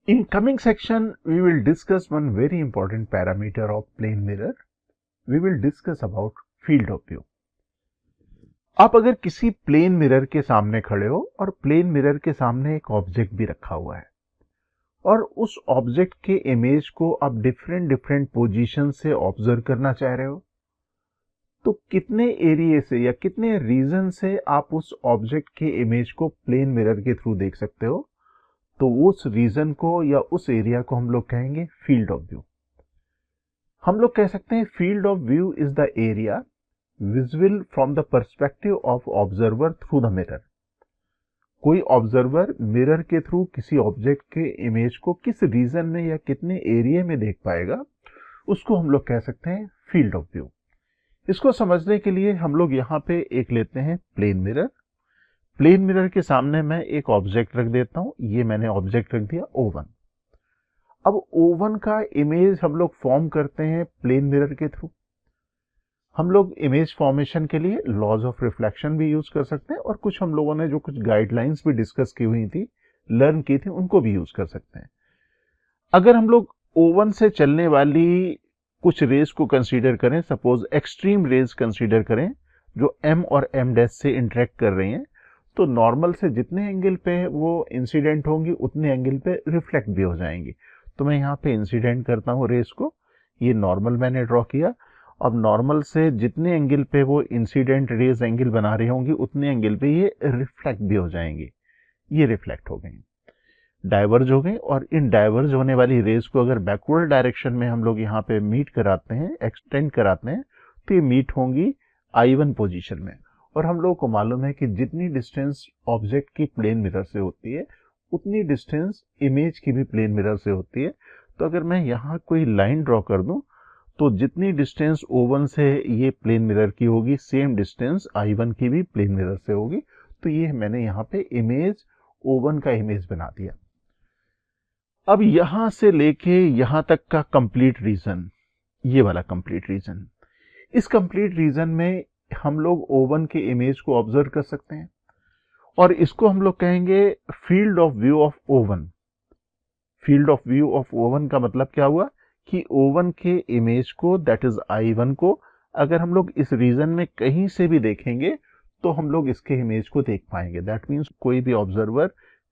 In coming section, we will discuss one very important parameter of plane mirror. We will discuss about field of view. आप अगर किसी plane mirror के सामने खड़े हो और प्लेन मिरर के सामने एक ऑब्जेक्ट भी रखा हुआ है और उस ऑब्जेक्ट के इमेज को आप डिफरेंट पोजीशन से ऑब्जर्व करना चाह रहे हो, तो कितने एरिया से या कितने रीजन से आप उस ऑब्जेक्ट के इमेज को प्लेन मिरर के थ्रू देख सकते हो, तो उस रीजन को या उस एरिया को हम लोग कहेंगे फील्ड ऑफ व्यू। हम लोग कह सकते हैं field of view is the area visible from the perspective of observer through the mirror. कोई ऑब्जर्वर मिरर के थ्रू किसी ऑब्जेक्ट के इमेज को किस रीजन में या कितने एरिया में देख पाएगा, उसको हम लोग कह सकते हैं फील्ड ऑफ व्यू। इसको समझने के लिए हम लोग यहाँ पे एक लेते हैं प्लेन मिरर। प्लेन मिरर के सामने मैं एक ऑब्जेक्ट रख देता हूं। ये मैंने ऑब्जेक्ट रख दिया O1। अब O1 का इमेज हम लोग फॉर्म करते हैं प्लेन मिरर के थ्रू। हम लोग इमेज फॉर्मेशन के लिए लॉज ऑफ रिफ्लेक्शन भी यूज कर सकते हैं और कुछ हम लोगों ने जो कुछ गाइडलाइंस भी डिस्कस की हुई थी, लर्न की थी, उनको भी यूज कर सकते हैं। अगर हम लोग O1 से चलने वाली कुछ रेज को कंसीडर करें, सपोज एक्सट्रीम रेज कंसीडर करें जो M और M' से इंटरेक्ट कर रही हैं, तो नॉर्मल से जितने एंगल पे वो इंसिडेंट होंगी उतने एंगल पे रिफ्लेक्ट भी हो जाएंगी। तो मैं यहाँ पे इंसिडेंट करता हूँ रेस को, ये नॉर्मल मैंने ड्रॉ किया। अब नॉर्मल से जितने एंगल पे वो इंसिडेंट रेज एंगल बना रही होंगी उतने एंगल पे ये रिफ्लेक्ट भी हो जाएंगी। ये रिफ्लेक्ट हो गई, डाइवर्ज हो गई, और इन डाइवर्ज होने वाली रेज को अगर बैकवर्ड डायरेक्शन में हम लोग यहाँ पे मीट कराते हैं, एक्सटेंड कराते हैं, तो ये मीट होंगी I1 पोजीशन में। और हम लोगों को मालूम है कि जितनी डिस्टेंस ऑब्जेक्ट की प्लेन मिरर से होती है उतनी डिस्टेंस इमेज की भी प्लेन मिरर से होती है। तो अगर मैं यहाँ कोई लाइन ड्रॉ कर दूं, तो जितनी डिस्टेंस O1 से ये प्लेन मिरर की होगी, सेम डिस्टेंस I1 की भी प्लेन मिरर से होगी। तो ये मैंने यहाँ पे इमेज O1 का इमेज बना दिया। अब यहां से लेके यहां तक का कंप्लीट रीजन, ये वाला कंप्लीट रीजन, इस कंप्लीट रीजन में हम लोग O1 के इमेज को ऑब्जर्व कर सकते हैं और इसको हम लोग कहेंगे field of view of O1। Field of view of O1 का मतलब क्या हुआ कि O1 के इमेज को, दैट इज I1 को, अगर हम लोग इस रीजन में कहीं से भी देखेंगे तो हम लोग इसके इमेज को देख पाएंगे। दैट मीन्स कोई भी ऑब्जर्वर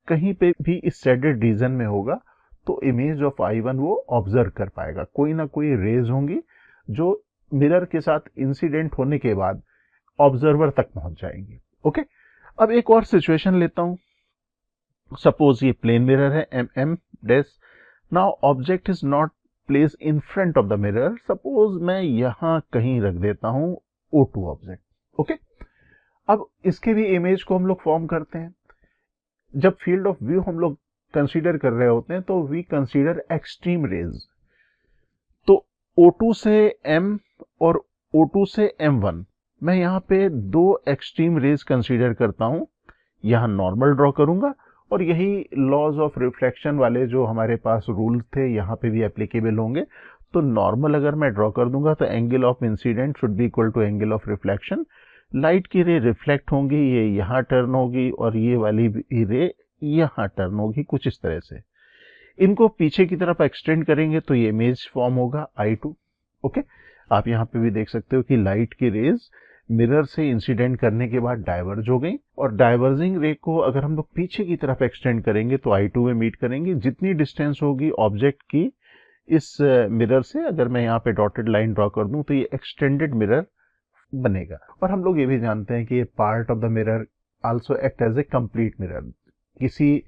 कहीं पे भी इस शेडेड रीजन में होगा तो इमेज ऑफ I1 वो ऑब्जर्व कर पाएगा। कोई ना कोई रेज होंगी जो मिरर के साथ इंसिडेंट होने के बाद ऑब्जर्वर तक पहुंच जाएंगी। ओके, अब एक और सिचुएशन लेता हूं। सपोज ये प्लेन मिरर है MM dash. Now object is not place in front of the mirror. Suppose मैं यहां कहीं रख देता हूं O2 ऑब्जेक्ट। ओके, अब इसके भी इमेज को हम लोग फॉर्म करते हैं। जब फील्ड ऑफ व्यू हम लोग कंसीडर कर रहे होते हैं तो वी कंसीडर एक्सट्रीम रेज। तो O2 से M और O2 से M1, मैं यहाँ पे दो एक्सट्रीम रेज कंसीडर करता हूँ। यहाँ नॉर्मल ड्रॉ करूंगा और यही लॉज ऑफ रिफ्लेक्शन वाले जो हमारे पास रूल्स थे यहाँ पे भी एप्लीकेबल होंगे। तो नॉर्मल अगर मैं ड्रॉ कर दूंगा तो angle of incidence should be equal to angle of reflection. Light की रे रिफ्लेक्ट होंगी, ये यहाँ टर्न होगी और ये वाली रे यहाँ टर्न होगी, कुछ इस तरह से। इनको पीछे की तरफ एक्सटेंड करेंगे तो ये इमेज फॉर्म होगा I2। ओके, आप यहाँ पे भी देख सकते हो कि लाइट की रेज मिरर से इंसिडेंट करने के बाद डाइवर्ज हो गई, और डाइवर्जिंग रे को अगर हम लोग पीछे की तरफ एक्सटेंड करेंगे तो I2 में मीट करेंगे। जितनी डिस्टेंस होगी ऑब्जेक्ट की इस मिरर से, अगर मैं यहाँ पे डॉटेड लाइन ड्रॉ कर दूं तो ये एक्सटेंडेड मिरर बनेगा। और हम लोग ये भी जानते हैं कि ये part of the mirror also act as a complete mirror. किसी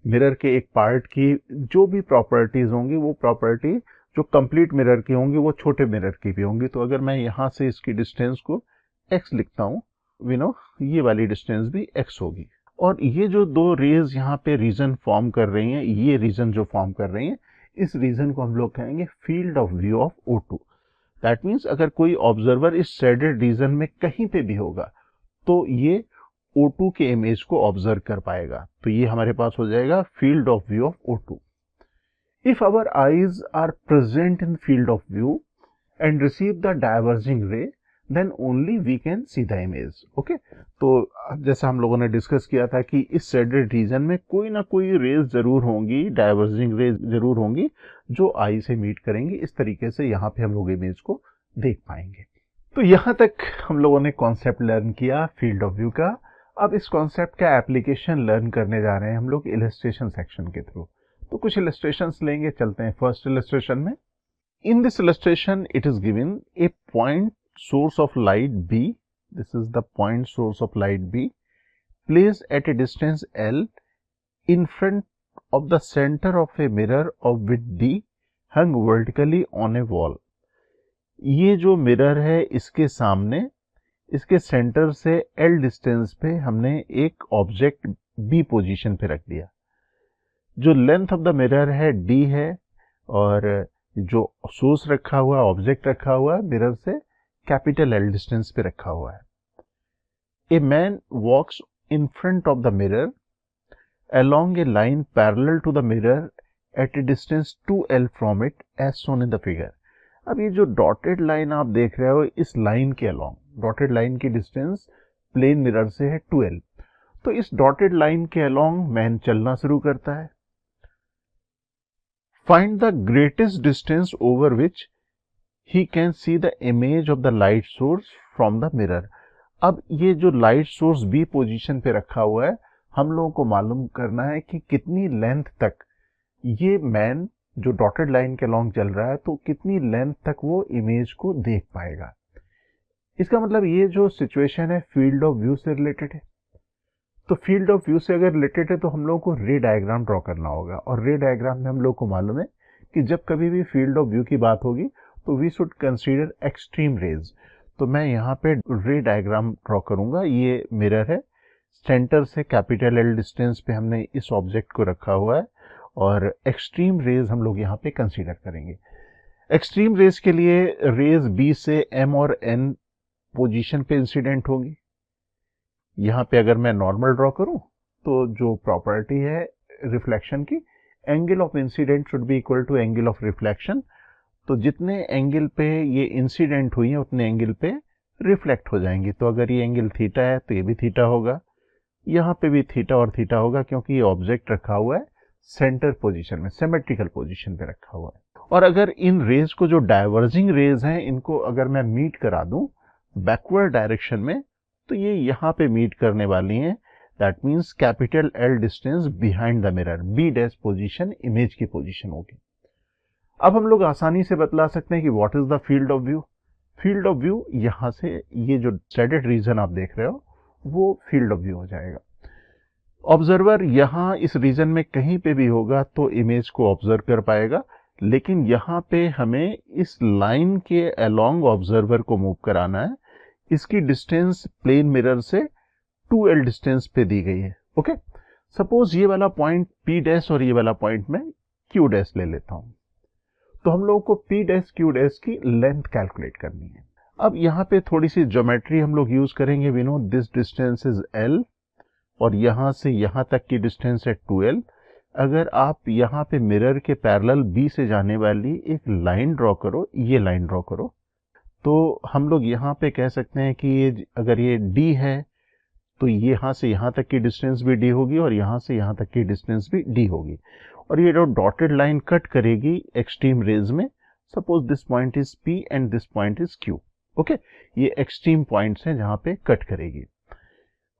मिरर के एक पार्ट की जो भी प्रॉपर्टीज होंगी वो प्रॉपर्टी जो कंप्लीट मिरर की होंगी वो छोटे मिरर की भी होंगी। तो अगर मैं यहाँ से इसकी डिस्टेंस को x लिखता हूँ, वी नो ये वाली डिस्टेंस भी x होगी। और ये जो दो रेज यहाँ पे रीजन फॉर्म कर रही हैं, ये रीजन जो फॉर्म कर रही हैं, इस रीजन को हम लोग कहेंगे field of view of O2। That means अगर कोई ऑब्जर्वर इस शेडेड रीजन में कहीं पे भी होगा तो ये O2 के इमेज को ऑब्जर्व कर पाएगा। तो ये हमारे पास हो जाएगा field of view of O2। If our eyes are present in field of view and receive the diverging ray, then only we can see the image. Okay, तो जैसा हम लोगों ने डिस्कस किया था कि इस शेडेड रीजन में कोई ना कोई रेज जरूर होंगी, डाइवर्जिंग रेज जरूर होंगी जो आई से मीट करेंगी। इस तरीके से यहाँ पे हम लोग इमेज को देख पाएंगे। तो यहाँ तक हम लोगों ने कॉन्सेप्ट लर्न किया फील्ड ऑफ व्यू का। अब इस कॉन्सेप्ट का एप्लीकेशन लर्न करने जा रहे हैं हम लोग इलस्ट्रेशन सेक्शन के थ्रू। तो कुछ इलस्ट्रेशंस लेंगे, चलते हैं फर्स्ट इलस्ट्रेशन में। In this illustration it is given A point source of light B, this is the point source of light B, placed at a distance L in front of the center of a mirror of width D hung vertically on a wall। ये जो mirror है इसके सामने, इसके centre से L distance पे हमने एक ऑब्जेक्ट B पोजीशन पे रख दिया। जो लेंथ ऑफ द मिरर है D है और जो सोर्स रखा हुआ, ऑब्जेक्ट रखा हुआ मिरर से कैपिटल L डिस्टेंस पे रखा हुआ है। A man walks in front of the mirror along a line parallel to the mirror at a distance 2L from it as shown in the figure। अब ये जो डॉटेड लाइन आप देख रहे हो, इस लाइन के अलोंग, डॉटेड लाइन की डिस्टेंस प्लेन मिरर से है 2L। तो इस डॉटेड लाइन के अलोंग मैन चलना शुरू करता है। Find the greatest distance over which he can see the image of the light source from the mirror। अब ये जो लाइट सोर्स B पोजीशन पे रखा हुआ है, हम लोगों को मालूम करना है कि कितनी लेंथ तक ये मैन जो डॉटेड लाइन के लॉन्ग चल रहा है, तो कितनी लेंथ तक वो इमेज को देख पाएगा। इसका मतलब ये जो सिचुएशन है फील्ड ऑफ व्यू से रिलेटेड है। तो फील्ड ऑफ व्यू से अगर रिलेटेड है तो हम लोगों को रे डायग्राम ड्रॉ करना होगा, और रे डायग्राम में हम लोग को मालूम है कि जब कभी भी फील्ड ऑफ व्यू की बात होगी तो we should consider extreme rays. तो मैं यहाँ पे रे डायग्राम ड्रॉ करूंगा। ये मिरर है, सेंटर से कैपिटल L डिस्टेंस पे हमने इस ऑब्जेक्ट को रखा हुआ है और एक्सट्रीम रेज हम लोग यहाँ पे कंसीडर करेंगे। एक्सट्रीम रेज के लिए रेज B से M और N पोजीशन पे इंसिडेंट होगी। यहाँ पे अगर मैं नॉर्मल ड्रॉ करूं तो जो प्रॉपर्टी है रिफ्लेक्शन की, angle of incidence should be equal to angle of reflection. तो जितने एंगल पे ये इंसिडेंट हुई है उतने एंगल पे रिफ्लेक्ट हो जाएंगी। तो अगर ये एंगल थीटा है तो ये भी थीटा होगा, यहाँ पे भी थीटा और थीटा होगा, क्योंकि ये ऑब्जेक्ट रखा हुआ है सेंटर पोजीशन में, सिमेट्रिकल पोजीशन पे रखा हुआ है। और अगर इन रेज को, जो डाइवर्जिंग रेज हैं, इनको अगर मैं मीट करा दूं बैकवर्ड डायरेक्शन में, तो ये यहाँ पे मीट करने वाली हैं। That means capital L distance behind the mirror, B' position image की पोजीशन होगी। अब हम लोग आसानी से बतला सकते हैं कि what is the field of view. Field of view यहाँ से ये जो शेडेड रीजन आप देख रहे हो वो फील्ड ऑफ व्यू हो जाएगा। ऑब्जर्वर यहाँ इस रीजन में कहीं पे भी होगा तो इमेज को ऑब्जर्व कर पाएगा, लेकिन यहाँ पे हमें इस लाइन के अलोंग ऑब्जर्वर को मूव कराना है। इसकी डिस्टेंस प्लेन मिरर से 2L डिस्टेंस पे दी गई है। ओके, सपोज ये वाला पॉइंट P' और ये वाला पॉइंट मैं Q' ले लेता हूं। तो हम लोगों को P' Q' की लेंथ कैलकुलेट करनी है। अब यहाँ पे थोड़ी सी ज्योमेट्री हम लोग यूज करेंगे। We know this distance is L और यहाँ से यहाँ तक की डिस्टेंस है 2L। अगर आप यहाँ पे मिरर के पैरेलल B से जाने वाली एक लाइन ड्रॉ करो, ये लाइन ड्रॉ करो, तो हम लोग यहाँ पे कह सकते हैं कि ये अगर ये D है तो यहाँ से यहाँ तक की डिस्टेंस भी D होगी और यहाँ से यहाँ तक की डिस्टेंस भी D होगी। और ये जो डॉटेड लाइन कट करेगी एक्सट्रीम रेज में, suppose this point is P and this point is Q। Okay, ये एक्सट्रीम पॉइंट्स हैं जहां पे कट करेगी।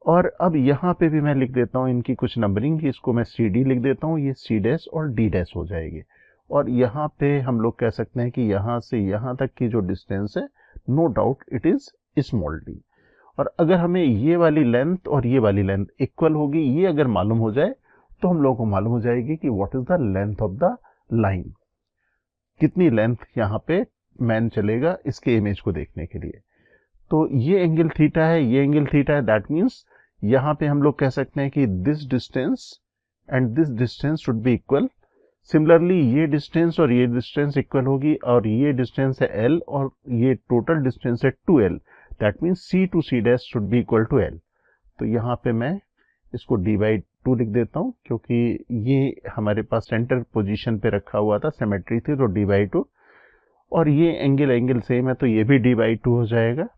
और अब यहाँ पे भी मैं लिख देता हूँ इनकी कुछ नंबरिंग, इसको मैं CD लिख देता हूँ, ये C' और D' हो जाएगी। और यहाँ पे हम लोग कह सकते हैं कि यहाँ से यहाँ तक की जो डिस्टेंस है, no doubt it is small d। और अगर हमें ये वाली लेंथ और ये वाली लेंथ इक्वल होगी, ये अगर मालूम हो जाए तो हम लोगों को मालूम हो जाएगी कि what is the length of the line, कितनी लेंथ यहाँ पे मैन चलेगा इसके इमेज को देखने के लिए। तो ये एंगल थीटा है, ये एंगल थीटा है। दैट मीन्स यहाँ पे हम लोग कह सकते हैं कि this distance and this distance should be equal. Similarly ये डिस्टेंस और ये डिस्टेंस इक्वल होगी, और ये डिस्टेंस है L और ये टोटल डिस्टेंस है 2L। That means C to C' should be equal to L। तो यहाँ पे मैं इसको d/2 लिख देता हूँ, क्योंकि ये हमारे पास सेंटर पोजीशन पे रखा हुआ था, सिमेट्री थी, तो d/2। और ये एंगल सेम है तो ये भी d/2 हो जाएगा।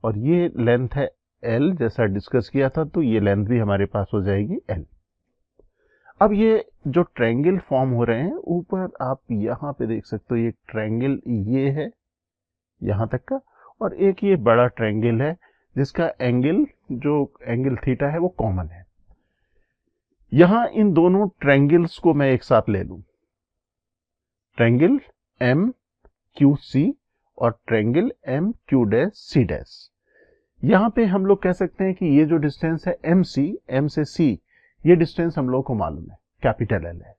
और ये लेंथ है L, जैसा डिस्कस किया था, तो ये लेंथ भी हमारे पास हो जाएगी L। अब ये जो ट्रायंगल फॉर्म हो रहे हैं, ऊपर आप यहाँ पे देख सकते हो, ये ट्रायंगल ये है यहाँ तक का, और एक ये बड़ा ट्रायंगल है जिसका एंगल, जो एंगल थीटा है, वो कॉमन है। यहां इन दोनों ट्रायंगल्स को मैं एक साथ ले लूं, ट्रायंगल MQC और ट्रायंगल MQ', यहां पे हम लोग कह सकते हैं कि ये जो डिस्टेंस है MC, M से C, ये डिस्टेंस हम लोग को मालूम है, कैपिटल L है।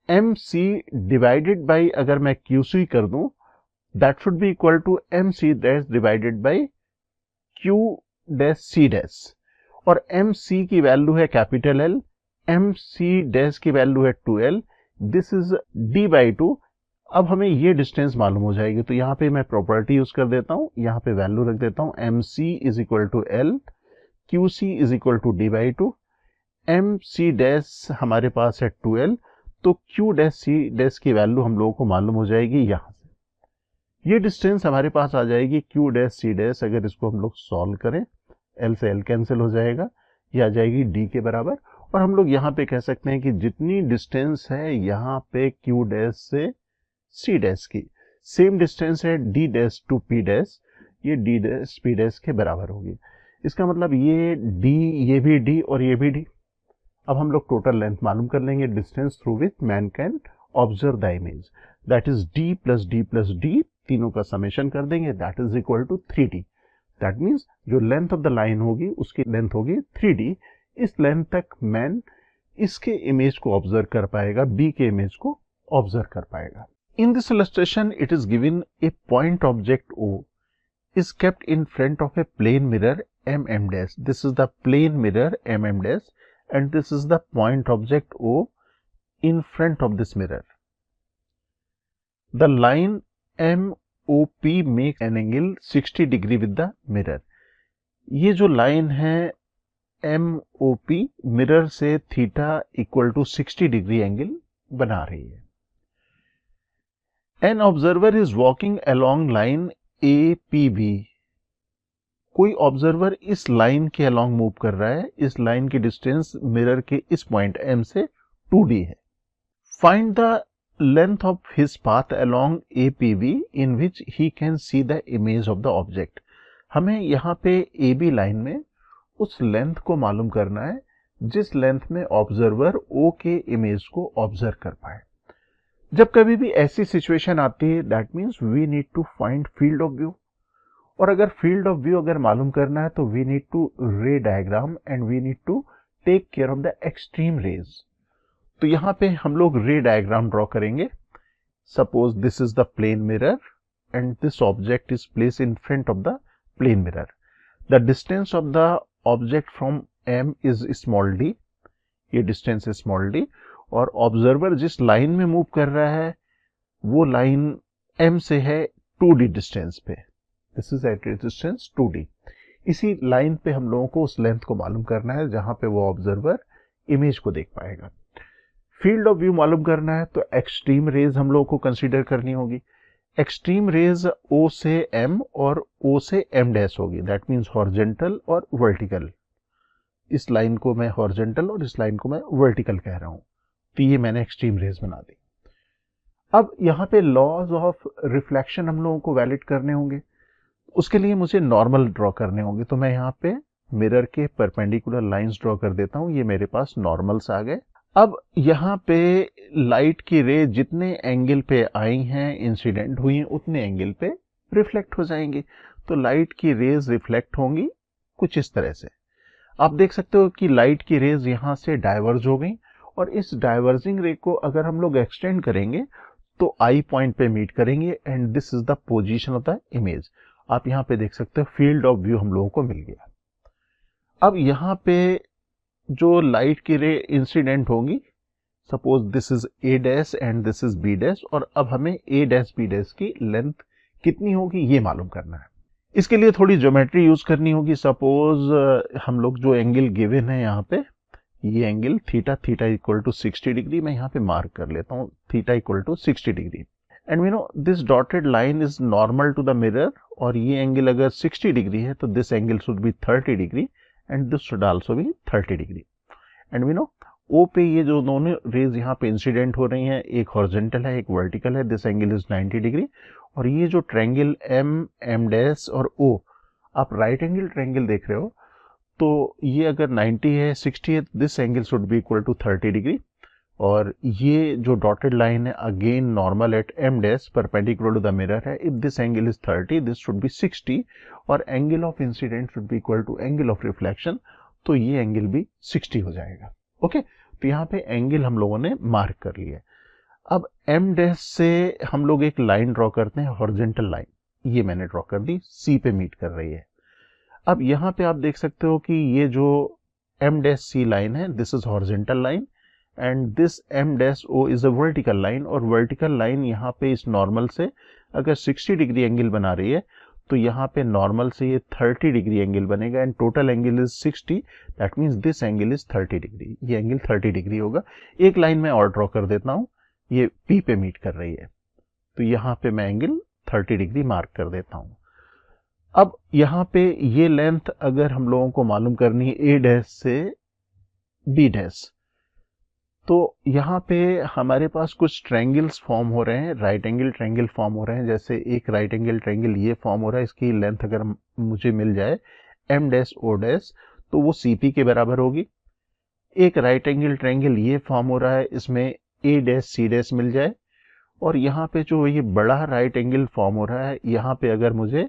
MC डिवाइडेड बाई अगर मैं QC कर दूं, that should be equal to MC dash divided by Q', और MC की वैल्यू है कैपिटल L, MC' की वैल्यू है 2L, दिस इज D/2। अब हमें ये डिस्टेंस मालूम हो जाएगी, तो यहाँ पे मैं प्रॉपर्टी यूज कर देता हूँ, यहाँ पे वैल्यू रख देता हूँ, MC is equal to L, QC is equal to D/2, MC' हमारे पास है 2L, तो Q', की वैल्यू हम लोगों को मालूम हो जाएगी यहाँ से। ये डिस्टेंस हमारे पास आ जाएगी Q', अगर इसको हम लोग सॉल्व करें, L से L कैंसिल हो जाएगा, ये आ जाएगी D के बराबर। और हम लोग यहाँ पे कह सकते हैं कि जितनी डिस्टेंस है यहाँ पे Q' से C' की, सेम डिस्टेंस है D' टू P', ये D' P' के बराबर होगी। इसका मतलब ये D, ये भी D और ये भी D। अब हम लोग टोटल लेंथ मालूम कर लेंगे, distance through which man can observe the image, that is D plus D plus D, तीनों का समेशन कर देंगे, that is equal to 3D। That means जो लेंथ ऑफ द लाइन होगी उसकी लेंथ होगी 3D। इस लेंथ तक मैन इसके इमेज को ऑब्जर्व कर पाएगा, B के इमेज को ऑब्जर्व कर पाएगा। In this illustration, it is given a point object O is kept in front of a plane mirror MM'. This is the plane mirror MM', and this is the point object O in front of this mirror. The line MOP makes an angle 60 degree with the mirror. ये जो line है MOP mirror से theta equal to 60 degree angle बना रही है। An observer is walking along line APB. कोई observer इस line के अलोंग मूव कर रहा है, इस लाइन की डिस्टेंस मिरर के इस पॉइंट M से 2D है। Find the length of his path along APB in which he can see the image of the object. हमें यहाँ पे AB लाइन में उस लेंथ को मालूम करना है जिस लेंथ में ऑब्जर्वर O के इमेज को ऑब्जर्व कर पाए। जब कभी भी ऐसी सिचुएशन आती है, that means we need to find field of view, और अगर फील्ड ऑफ व्यू अगर मालूम करना है तो we need to ray diagram and we need to take care of the extreme rays. तो यहाँ पे हम लोग रे डायग्राम ड्रॉ करेंगे। Suppose this is the plane mirror and this object is place in front of the plane mirror. The distance of the object from M is small d, ये distance है small d, और observer जिस line में move कर रहा है वो line M से है 2D डिस्टेंस पे, this is at distance 2D। इसी लाइन पे हम लोगों को उस लेंथ को मालूम करना है जहां पे वो ऑब्जर्वर इमेज को देख पाएगा। फील्ड ऑफ व्यू मालूम करना है तो एक्सट्रीम रेज हम लोगों को कंसीडर करनी होगी। एक्सट्रीम रेज O से M और O से M' होगी, दैट मीन्स हॉरिजॉन्टल और वर्टिकल। इस लाइन को मैं हॉरिजॉन्टल और इस लाइन को मैं वर्टिकल कह रहा हूं, तो ये मैंने एक्सट्रीम रेज बना दी। अब यहाँ पे लॉज ऑफ रिफ्लेक्शन हम लोगों को वैलिड करने होंगे, उसके लिए मुझे नॉर्मल ड्रॉ करने होंगे। तो मैं यहाँ पे मिरर के परपेंडिकुलर लाइंस ड्रॉ कर देता हूँ, ये मेरे पास नॉर्मल्स आ गए। अब यहाँ पे लाइट की रे जितने एंगल पे आई हैं, इंसिडेंट हुई हैं, उतने एंगल पे रिफ्लेक्ट हो जाएंगे। तो लाइट की रेज रिफ्लेक्ट होंगी कुछ इस तरह से। आप देख सकते हो कि लाइट की रेज यहाँ से डाइवर्ज हो गई, और इस डाइवर्जिंग रे को अगर हम लोग एक्सटेंड करेंगे तो आई पॉइंट पे मीट करेंगे, and this is the position of the image. आप यहाँ पे देख सकते हो फील्ड ऑफ व्यू हम लोगों को मिल गया। अब यहाँ पे जो लाइट की रे इंसिडेंट होगी, suppose this is A' and this is B', और अब हमें A' B' की लेंथ कितनी होगी ये मालूम करना है। इसके लिए थोड़ी ज्योमेट्री यूज करनी होगी। सपोज हम लोग जो एंगल गिवन है यहाँ पे, ये angle theta equal to 60 degree, मैं यहाँ पे मार्क कर लेता हूँ, theta equal to 60 degree. And we know this dotted line is normal to the mirror, और ये एंगल अगर 60 डिग्री है तो this angle should be 30 degree and this should also be 30 degree. And we know O पे ये जो दोनों raise यहाँ पे इंसिडेंट हो रही हैं, एक हॉरिजॉन्टल है एक वर्टिकल है, दिस एंगल इज 90 डिग्री। और ये जो ट्रायंगल एम डैश और ओ, आप राइट एंगल ट्रायंगल देख रहे हो, तो ये अगर 90 है 60 है, this angle should be equal to 30 degree. और ये जो डॉटेड लाइन है again normal at M dash perpendicular to the mirror है। If this angle is 30, this should be 60 और angle of incidence should be equal to angle of reflection, तो ये angle भी 60 हो जाएगा। ओके, तो यहाँ पे एंगल हम लोगों ने मार्क कर लिया। अब एम डैश से हम लोग एक लाइन ड्रॉ करते हैं, हॉरिजॉन्टल लाइन, ये मैंने ड्रॉ कर दी, सी पे मीट कर रही है। अब यहाँ पे आप देख सकते हो कि ये जो एम डैश सी लाइन है, this is horizontal line and this M dash O is a vertical line, और वर्टिकल लाइन यहाँ पे इस नॉर्मल से अगर 60 डिग्री एंगल बना रही है तो यहाँ पे नॉर्मल से ये 30 डिग्री एंगल बनेगा and total angle is 60, that means this angle is 30 degree, ये एंगल 30 डिग्री होगा। एक लाइन में और ड्रॉ कर देता हूँ, ये पी पे मीट कर रही है, तो यहाँ पे मैं एंगल 30 डिग्री मार्क कर देता हूँ। अब यहाँ पे ये लेंथ अगर हम लोगों को मालूम करनी है ए डैश से बी डैश, तो यहाँ पे हमारे पास कुछ ट्रायंगल्स फॉर्म हो रहे हैं, राइट एंगल ट्रायंगल फॉर्म हो रहे हैं। जैसे एक राइट एंगल ट्रायंगल ये फॉर्म हो रहा है, इसकी लेंथ अगर मुझे मिल जाए एम डैश ओ डैश तो वो सीपी के बराबर होगी। एक राइट एंगल ट्रायंगल ये फॉर्म हो रहा है, इसमें ए डैश सी डैश मिल जाए, और यहाँ पे जो ये बड़ा राइट एंगल फॉर्म हो रहा है, यहाँ पे अगर मुझे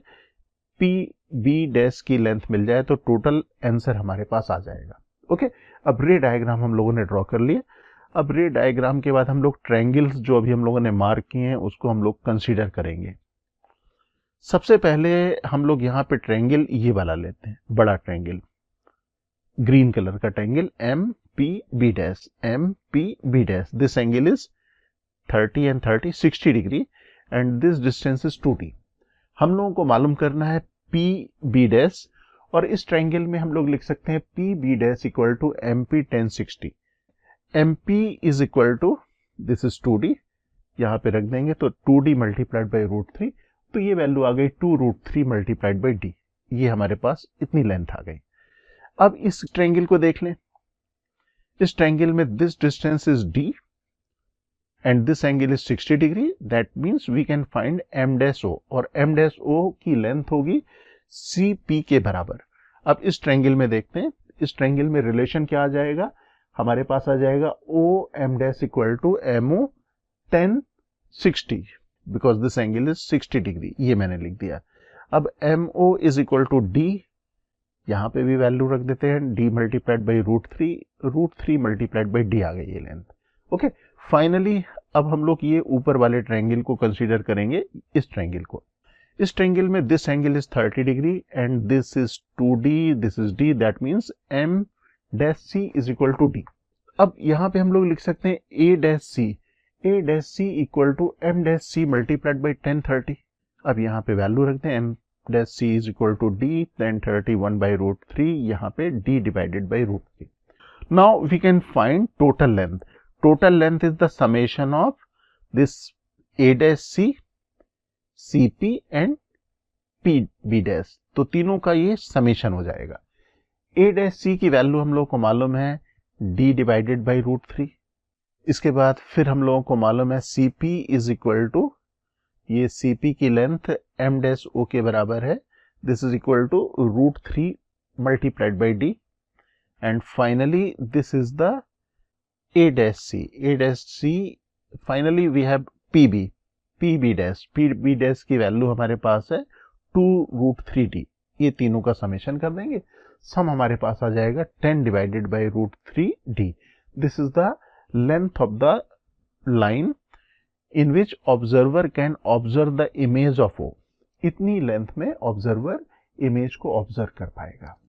पी बी डैश की लेंथ मिल जाए तो टोटल आंसर हमारे पास आ जाएगा। ओके, अब रे डायग्राम हम लोगों ने ड्रॉ कर लिए। अब रे डायग्राम के बाद हम लोग ट्रायंगल्स जो अभी हम लोगों ने मार्क किए हैं उसको हम लोग कंसीडर करेंगे। सबसे पहले हम लोग यहाँ पे ट्रायंगल ये वाला लेते हैं, बड़ा ट्रायंगल, ग्रीन कलर का triangle M P B dash, M P B dash, this angle is 30 and 30 60 degree and this distance is 2d। हम लोगों को मालूम करना है पी बी डैश, और इस ट्रायंगल में हम लोग लिख सकते हैं P B dash equal to M P 1060। MP is equal to this is 2d, यहाँ पे रख देंगे तो 2d मल्टीप्लाइड बाई √3, तो ये वैल्यू आ गई 2√3 मल्टीप्लाइड बाई d, ये हमारे पास इतनी लेंथ आ गई। अब इस ट्रायंगल को देख लें, इस ट्रायंगल में this distance is d and this angle is 60 degree, that means we can find m dash o, और m डैश o की लेंथ होगी CP के बराबर। अब इस ट्रायंगल में देखते हैं, इस ट्रायंगल में रिलेशन क्या आ जाएगा, हमारे पास आ जाएगा O M dash equal to MO 1060, because this angle is 60 degree, ये मैंने लिख दिया। अब M O is equal to D, यहाँ पे भी वैल्यू रख देते हैं, D multiplied by √3 multiplied by D आ गई ये लेंथ। ओके, फाइनली अब हम लोग ये ऊपर वाले ट्रायंगल को कंसीडर करेंगे, इस ट्रायंगल को। इस ट्रायंगल में this angle is 30 degree and this is 2d, this is d, that means m dash C is equal to D. अब यहाँ पे हम लोग लिख सकते हैं A dash C equal to M dash C multiplied by 1030। अब यहाँ पे वैल्यू रखते हैं, M dash C is equal to D 1030 1 by √3, यहाँ पे d divided by √3। Now we can find total length. Total length is the summation of this A dash C, C P and P B dash, तो तीनों का ये summation हो जाएगा। ए dash सी की value हम लोग को मालूम है d डिवाइडेड बाई √3। इसके बाद फिर हम लोगों को मालूम है C P is equal to, ये सी पी की लेंथ m डैश o के बराबर है, this is equal to √3 multiplied by d, and finally this is the A dash C. Finally we have P B dash की value हमारे पास है 2√3d, ये तीनों का समेशन कर देंगे, सम हमारे पास आ जाएगा 10 divided by √3d। This is the length of the line in which observer can observe the image of O. इतनी लेंथ में ऑब्जर्वर इमेज को ऑब्जर्व कर पाएगा।